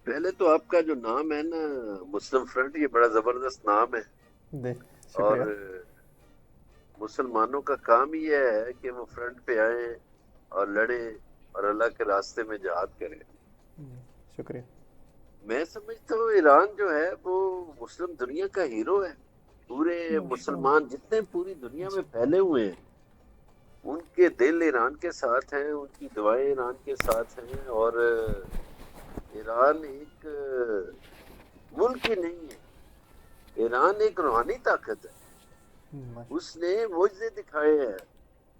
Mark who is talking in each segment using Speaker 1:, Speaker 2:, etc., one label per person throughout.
Speaker 1: پہلے تو آپ کا جو نام ہے نا، مسلم فرنٹ، یہ بڑا زبردست نام ہے.
Speaker 2: جی
Speaker 1: اور
Speaker 2: شکریہ.
Speaker 1: مسلمانوں کا کام ہی یہ ہے کہ وہ فرنٹ پہ آئیں اور لڑیں اور اللہ کے راستے میں جہاد کریں.
Speaker 2: شکریہ.
Speaker 1: میں سمجھتا ہوں ایران جو ہے وہ مسلم دنیا کا ہیرو ہے. پورے
Speaker 2: ماشاء اللہ.
Speaker 1: مسلمان جتنے پوری دنیا میں پھیلے ہوئے ہیں، ان کے دل ایران کے ساتھ ہیں، ان کی دعائیں ایران کے ساتھ ہیں. اور ایران ایک ملک ہی نہیں ہے، ایران ایک روحانی طاقت ہے. اس نے معجزے دکھائے ہیں.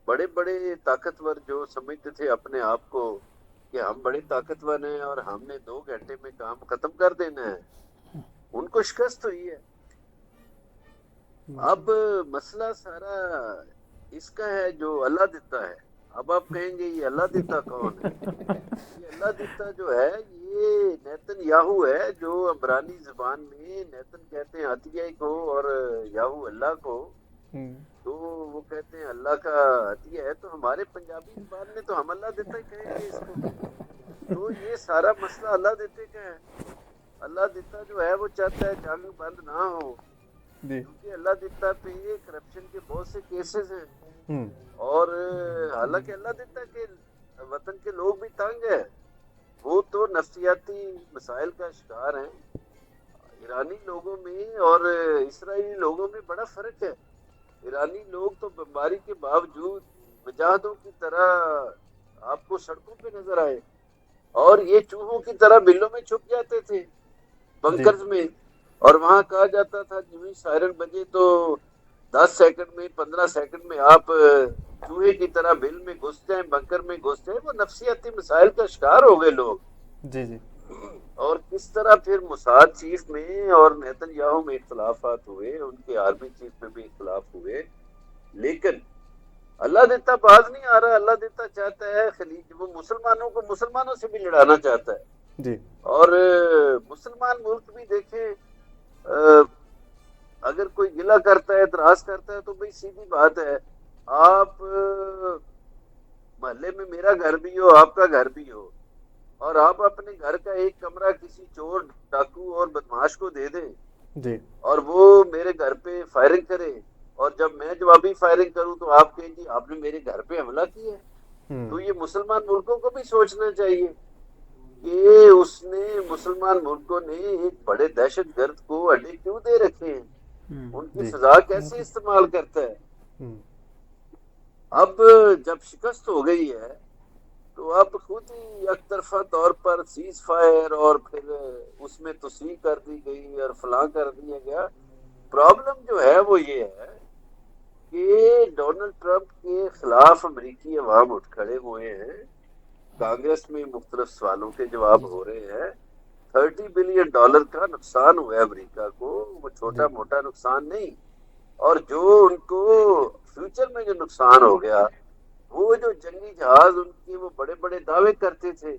Speaker 1: بڑے بڑے طاقتور جو سمجھتے تھے اپنے آپ کو کہ ہم بڑے طاقتور ہیں اور ہم نے 2 گھنٹے میں کام ختم کر دینا ہے، ان کو شکست ہوئی ہے.
Speaker 2: ماشاء
Speaker 1: اب
Speaker 2: اللہ.
Speaker 1: مسئلہ سارا اس کا ہے جو اللہ دیتا ہے. اب آپ کہیں گے یہ اللہ دیتا کون ہے؟ یہ اللہ دیتا جو ہے یہ نیتن یاہو ہے، جو عبرانی زبان میں نیتن کہتے ہیں عطیہ کو اور یاہو اللہ کو. تو وہ کہتے ہیں اللہ کا عطیہ ہے، تو ہمارے پنجابی زبان میں تو ہم اللہ دیتا ہی کہیں گے اس کو. تو یہ سارا مسئلہ اللہ دیتے کا ہے. اللہ دیتا جو ہے وہ چاہتا ہے جنگ بند نہ ہو،
Speaker 2: جی.
Speaker 1: کیونکہ اللہ دیتا پہ کرپشن کے بہت سے کیسز ہیں.
Speaker 2: ہوں.
Speaker 1: اور حالانکہ اللہ دیتا کہ وطن کے لوگ بھی تنگ ہیں، وہ تو نفسیاتی مسائل کا شکار ہیں. ایرانی لوگوں میں اور اسرائیلی لوگوں میں بڑا فرق ہے. ایرانی لوگ تو بیماری کے باوجود مجاہدوں کی طرح آپ کو سڑکوں پہ نظر آئے، اور یہ چوہوں کی طرح بلوں میں چھپ جاتے تھے
Speaker 2: جی.
Speaker 1: بنکرز میں. اور وہاں کہا جاتا تھا جو سائرن بجے تو 10 سیکنڈ میں 15 سیکنڈ میں آپ چوہے کی طرح بل میں گھستے ہیں، بنکر میں گھستے ہیں. وہ نفسیاتی مسائل کا شکار ہو گئے لوگ.
Speaker 2: جی. جی.
Speaker 1: اور کس طرح پھر موساد چیف میں اور نیتن یاہو میں اختلافات ہوئے، ان کے آرمی چیف میں بھی اختلاف ہوئے. لیکن اللہ دیتا باز نہیں آ رہا. اللہ دیتا چاہتا ہے خلیج، وہ مسلمانوں کو مسلمانوں سے بھی لڑانا چاہتا ہے.
Speaker 2: جی.
Speaker 1: اور مسلمان ملک بھی دیکھیں، اگر کوئی گلہ کرتا ہے، اعتراض کرتا ہے، تو بھئی سیدھی بات ہے، آپ محلے میں میرا گھر بھی ہو، آپ کا گھر بھی ہو، اور آپ اپنے گھر کا ایک کمرہ کسی چور ڈاکو اور بدماش کو دے دیں،
Speaker 2: جی.
Speaker 1: اور وہ میرے گھر پہ فائرنگ کرے، اور جب میں جوابی فائرنگ کروں تو آپ کہیں جی آپ نے میرے گھر پہ حملہ کیا ہے. تو یہ مسلمان ملکوں کو بھی سوچنا چاہیے کہ اس نے مسلمان ملکوں نے ایک بڑے دہشت گرد کو اڈے کیوں دے رکھے ہیں، ان کی
Speaker 2: جی.
Speaker 1: سزا کیسے استعمال کرتا ہے. اب جب شکست ہو گئی ہے تو اب خود ہی یک طرفہ طور پر سیز فائر اور پھر اس میں توسیع کر دی گئی اور فلاں کر دیا گیا. پرابلم جو ہے وہ یہ ہے کہ ڈونلڈ ٹرمپ کے خلاف امریکی عوام اٹھ کھڑے ہوئے ہیں. کانگریس میں مختلف سوالوں کے جواب ہو رہے ہیں. $30 بلین کا نقصان ہوا ہے امریکہ کو، وہ چھوٹا
Speaker 2: جی.
Speaker 1: موٹا نقصان نہیں. اور جو ان کو فیوچر میں جو نقصان ہو گیا، وہ جو جنگی جہاز ان کے وہ بڑے بڑے دعوے کرتے تھے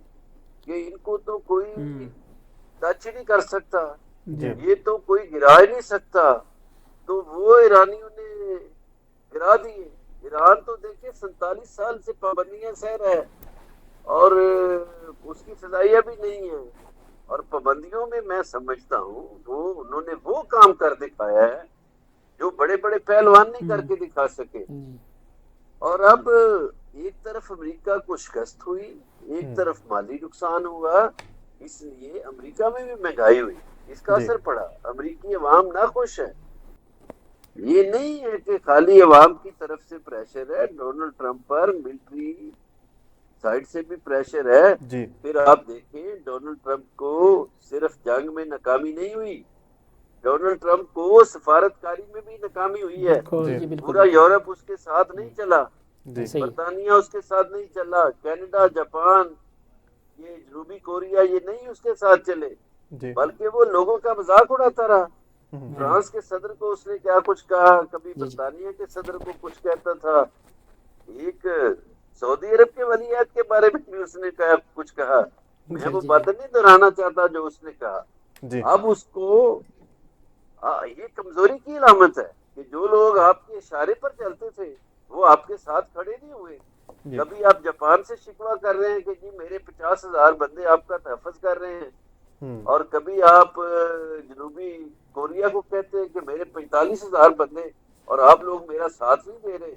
Speaker 1: کہ ان کو تو کوئی ٹچ ہی نہیں کر سکتا،
Speaker 2: جی.
Speaker 1: یہ تو کوئی گرا ہی نہیں سکتا، تو وہ ایرانیوں نے گرا دیے. ایران تو دیکھیں 47 سال سے پابندیاں سہ رہا ہے اور اس کی فضائیہ بھی نہیں ہے. اور پابندیوں میں سمجھتا ہوں انہوں نے وہ کام کر دکھایا ہے جو بڑے بڑے پہلوان نہیں کر کے دکھا سکے. اور اب ایک طرف امریکہ کو شکست ہوئی، ایک طرف مالی نقصان ہوا. اس لیے امریکہ میں بھی مہنگائی ہوئی، اس کا
Speaker 2: جی.
Speaker 1: اثر پڑا. امریکی عوام ناخوش ہے. یہ نہیں ہے کہ خالی عوام کی طرف سے پریشر ہے، ڈونلڈ ٹرمپ پر ملٹری سائڈ سے بھی پریشر ہے.
Speaker 2: جی.
Speaker 1: پھر آپ دیکھیں ڈونلڈ ٹرمپ کو صرف جنگ میں ناکامی نہیں ہوئی، ڈونلڈ ٹرمپ کو سفارت کاری میں بھی ناکامی ہوئی ہے.
Speaker 2: جی.
Speaker 1: پورا یورپ اس کے ساتھ نہیں چلا،
Speaker 2: جی.
Speaker 1: برطانیہ اس کے ساتھ نہیں چلا، کینیڈا، جاپان، یہ جنوبی کوریا، یہ نہیں اس کے ساتھ چلے،
Speaker 2: جی.
Speaker 1: بلکہ وہ لوگوں کا مذاق اڑاتا رہا.
Speaker 2: جی.
Speaker 1: فرانس کے صدر کو اس نے کیا کچھ کہا، کبھی برطانیہ کے صدر کو کچھ کہتا تھا، ایک سعودی عرب کے ولی عہد کے بارے میں بھی اس نے کچھ کہا. میں وہ بات نہیں دہرانا چاہتا جو اس نے کہا.
Speaker 2: جی.
Speaker 1: اب اس کو یہ کمزوری کی علامت ہے کہ جو لوگ آپ کے اشارے پر چلتے تھے وہ آپ کے ساتھ کھڑے نہیں ہوئے. کبھی آپ جاپان سے شکوہ کر رہے ہیں کہ جی میرے 50,000 بندے آپ کا تحفظ کر رہے ہیں، اور کبھی آپ جنوبی کوریا کو کہتے ہیں کہ میرے 45,000 بندے اور آپ لوگ میرا ساتھ نہیں دے رہے،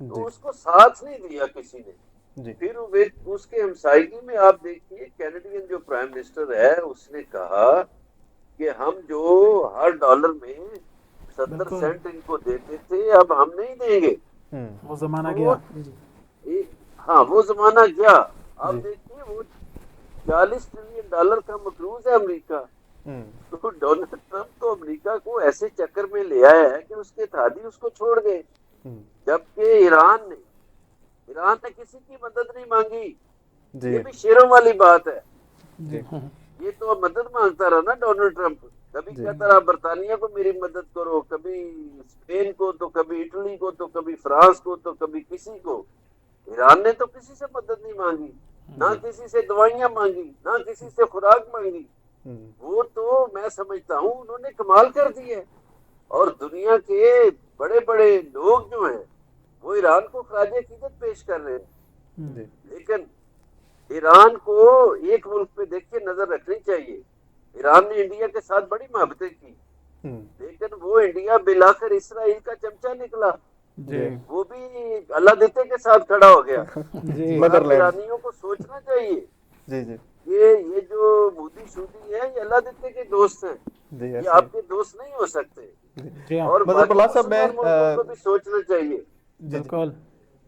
Speaker 1: تو اس کو ساتھ نہیں دیا کسی نے۔ پھر اس کے ہمسائیگی میں آپ دیکھیے کینیڈین جو پرائم منسٹر ہے اس نے کہا کہ ہم جو ہر ڈالر میں 70 سینٹ ان کو دیتے تھے اب ہم نہیں دیں گے،
Speaker 3: وہ زمانہ گیا۔
Speaker 1: ہاں وہ زمانہ گیا۔ آپ دیکھیے وہ 40 ٹریلین ڈالر کا مقروض ہے امریکہ، تو ڈونلڈ ٹرمپ تو امریکہ کو ایسے چکر میں لے آیا ہے کہ اس کے اتحادی اس کو چھوڑ گئے، جبکہ ایران نے کسی کی مدد نہیں مانگی۔ یہ بھی شیروں والی بات ہے، یہ تو مدد مانگتا رہا نا ڈونلڈ ٹرمپ، کبھی کہتا رہا برطانیہ کو میری مدد کرو، کبھی اسپین کو، تو کبھی اٹلی کو، تو کبھی فرانس کو، تو کبھی کسی کو۔ ایران نے تو کسی سے مدد نہیں مانگی، نہ کسی سے دوائیاں مانگی، نہ کسی سے خوراک مانگی۔ وہ تو میں سمجھتا ہوں انہوں نے کمال کر دی ہے، اور دنیا کے بڑے بڑے لوگ جو ہیں وہ ایران کو خراج عقیدت پیش کر رہے ہیں۔ لیکن ایران کو ایک ملک پہ دیکھیے نظر رکھنی چاہیے، ایران نے انڈیا کے ساتھ بڑی محبتیں کی، لیکن وہ انڈیا بالآخر اسرائیل کا چمچہ نکلا، وہ بھی اللہ دیتے کے ساتھ کھڑا ہو گیا۔ ایرانیوں کو سوچنا چاہیے کہ یہ جو مودی شودی ہے یہ اللہ دیتے کے دوست ہیں، یہ آپ کے دوست نہیں ہو سکتے، اور باقی مسلمان ملکوں کو بھی سوچنا چاہیے،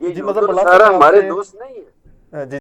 Speaker 1: یہ جو سارا ہمارے دوست نہیں ہے۔